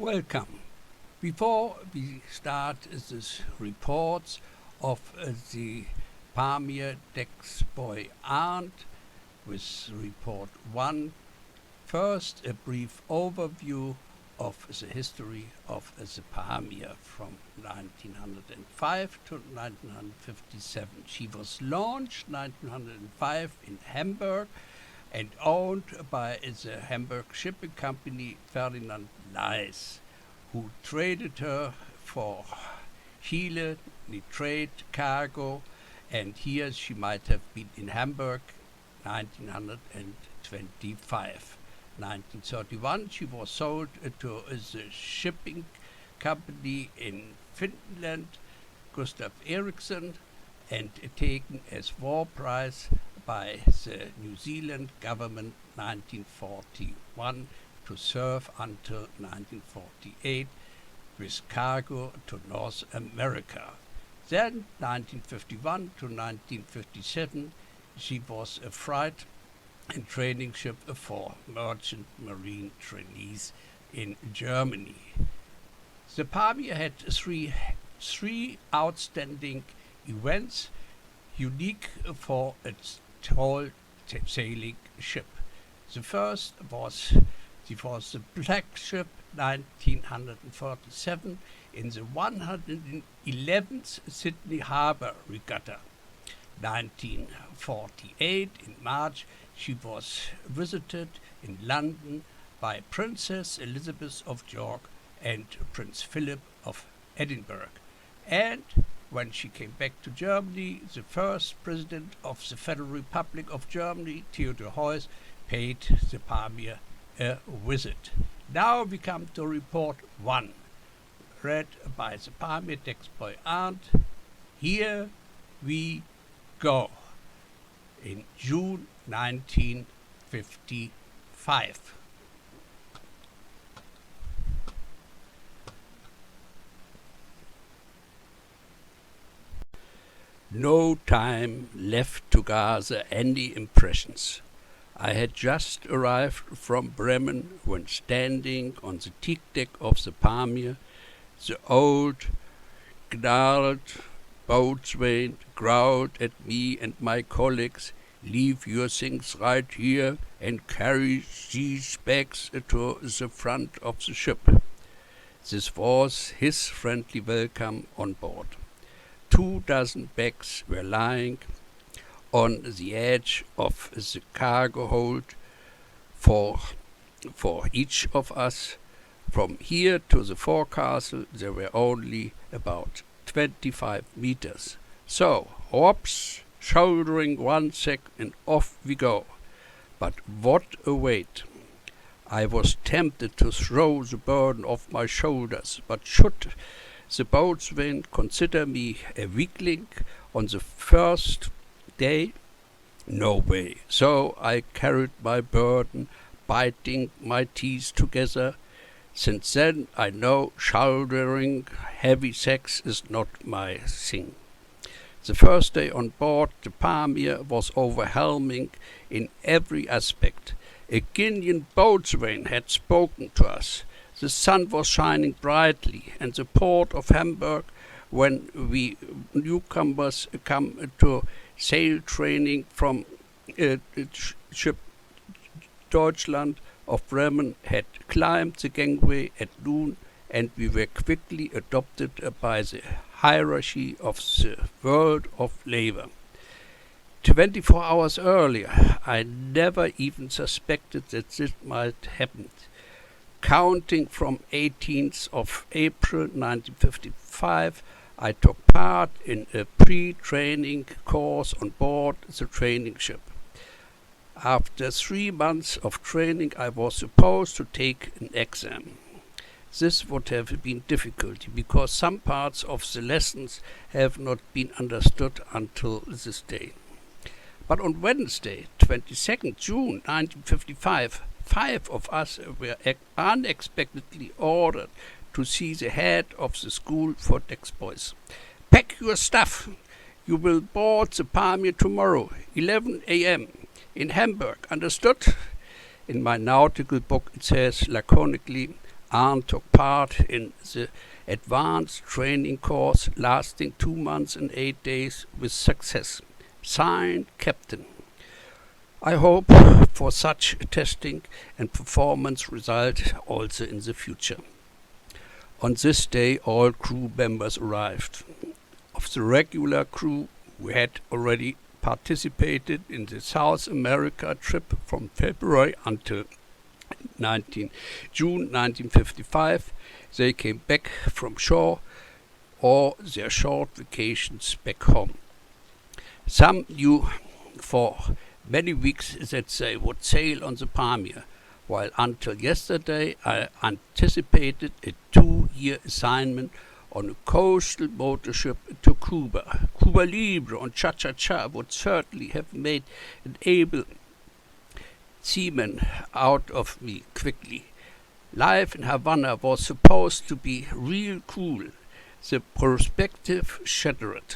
Welcome. Before we start this reports of the Pamir boy Arndt with report 1, first a brief overview of the history of the Pamir from 1905 to 1957. She was launched 1905 in Hamburg and owned by the Hamburg shipping company Ferdinand Leis, who traded her for Chile, nitrate cargo, and here she might have been in Hamburg 1925. 1931 she was sold to the shipping company in Finland, Gustav Eriksson, and taken as war prize by the New Zealand government 1941 to serve until 1948 with cargo to North America. Then 1951 to 1957 she was a freight and training ship for merchant marine trainees in Germany. The Pamir had three outstanding events unique for its tall sailing ship. The first was the flagship 1947 in the 111th Sydney Harbour Regatta. 1948 in March she was visited in London by Princess Elizabeth of York and Prince Philip of Edinburgh. And when she came back to Germany, the first president of the Federal Republic of Germany, Theodor Heuss, paid the Pamir a visit. Now we come to report 1, read by the Pamir boy Arndt. Here we go. In June 1955. No time left to gather any impressions. I had just arrived from Bremen when standing on the teak deck of the Pamir, the old gnarled boatswain growled at me and my colleagues, "Leave your things right here and carry these bags to the front of the ship." This was his friendly welcome on board. 24 bags were lying on the edge of the cargo hold for each of us. From here to the forecastle there were only about 25 meters. So, ropes, shouldering one sack and off we go. But what a weight! I was tempted to throw the burden off my shoulders, but should the boatswain consider me a weakling on the first day? No way. So I carried my burden, biting my teeth together. Since then I know shouldering heavy sacks is not my thing. The first day on board the Pamir was overwhelming in every aspect. A Guinean boatswain had spoken to us. The sun was shining brightly, and the port of Hamburg, when we newcomers come to sail training from ship Deutschland of Bremen, had climbed the gangway at noon, and we were quickly adopted by the hierarchy of the world of labor. 24 hours earlier, I never even suspected that this might happen. Counting from 18th of April 1955, I took part in a pre-training course on board the training ship. After 3 months of training, I was supposed to take an exam. This would have been difficult because some parts of the lessons have not been understood until this day. But on Wednesday, 22nd June 1955, 5 of us were unexpectedly ordered to see the head of the school for deck boys. "Pack your stuff. You will board the Pamir tomorrow, 11 a.m. in Hamburg. Understood?" In my nautical book it says laconically, Arne took part in the advanced training course lasting 2 months and 8 days with success. Signed, Captain. I hope for such testing and performance result also in the future. On this day all crew members arrived. Of the regular crew, we had already participated in the South America trip from February until June 1955. They came back from shore or their short vacations back home. Some knew for many weeks that they would sail on the Pamir, while until yesterday I anticipated a 2-year assignment on a coastal motor ship to Cuba. Cuba Libre and Cha-Cha-Cha would certainly have made an able seaman out of me quickly. Life in Havana was supposed to be real cool. The perspective shattered.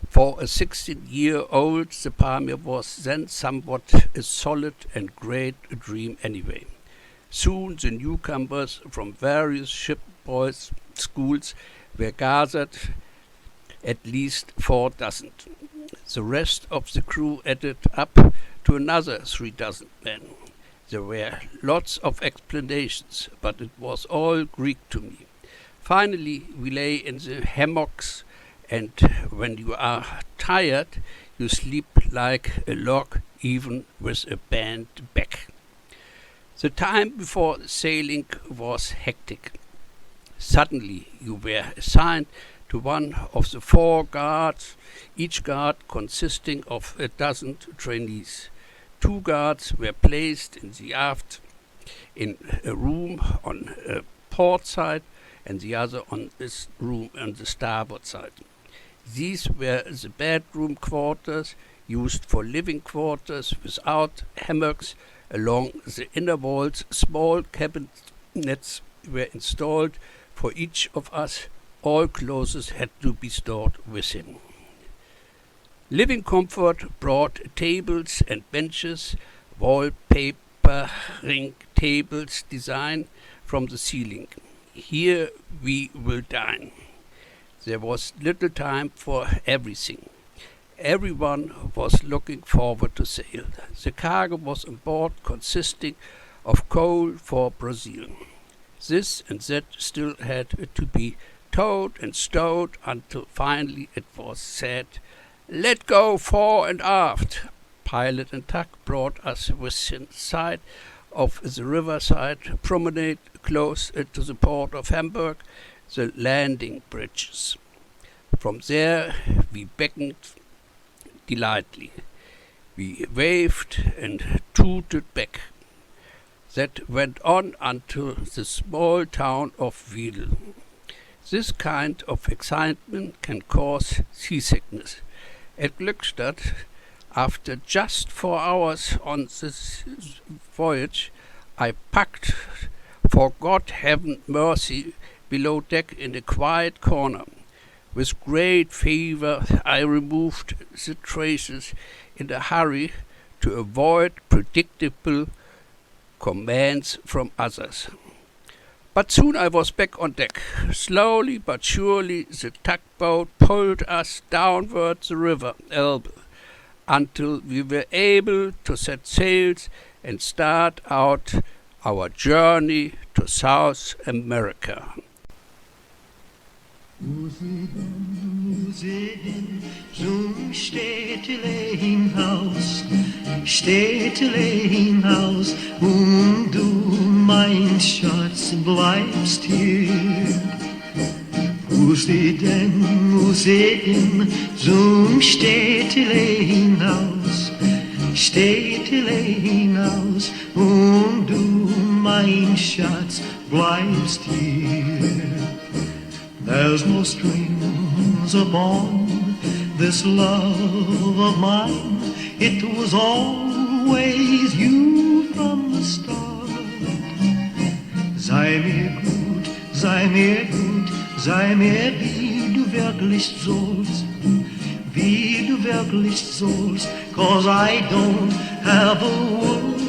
For a 16-year-old, the Pamir was then somewhat a solid and great dream anyway. Soon the newcomers from various shipboys' schools were gathered, at least 4 dozen. The rest of the crew added up to another 3 dozen men. There were lots of explanations, but it was all Greek to me. Finally, we lay in the hammocks, and when you are tired, you sleep like a log, even with a bent back. The time before sailing was hectic. Suddenly, you were assigned to one of the 4 guards, each guard consisting of a dozen trainees. 2 guards were placed in the aft in a room on a port side and the other on this room on the starboard side. These were the bedroom quarters, used for living quarters without hammocks. Along the inner walls, small cabinets were installed for each of us. All clothes had to be stored within. Living comfort brought tables and benches, wallpapering tables designed from the ceiling. Here we will dine. There was little time for everything. Everyone was looking forward to sail. The cargo was on board, consisting of coal for Brazil. This and that still had to be towed and stowed until finally it was said, "Let go fore and aft." Pilot and tug brought us within sight of the riverside promenade close to the port of Hamburg, the landing bridges. From there we beckoned delightfully. We waved and tooted back. That went on until the small town of Wiedel. This kind of excitement can cause seasickness. At Glückstadt, after just 4 hours on this voyage, I packed, for God heaven mercy, below deck in a quiet corner. With great fever I removed the traces in a hurry to avoid predictable commands from others. But soon I was back on deck. Slowly but surely the tugboat pulled us downward the river Elbe until we were able to set sails and start out our journey to South America. Zum Städtlein-Haus, und du, mein Schatz, bleibst hier. Wo sie denn zum Städtlein-Haus, und du, mein Schatz, bleibst hier. There's no strings upon this love of mine. It was always you from the start. Sei mir gut, sei mir gut, sei mir wie du wirklich sollst, wie du wirklich sollst. 'Cause I don't have a word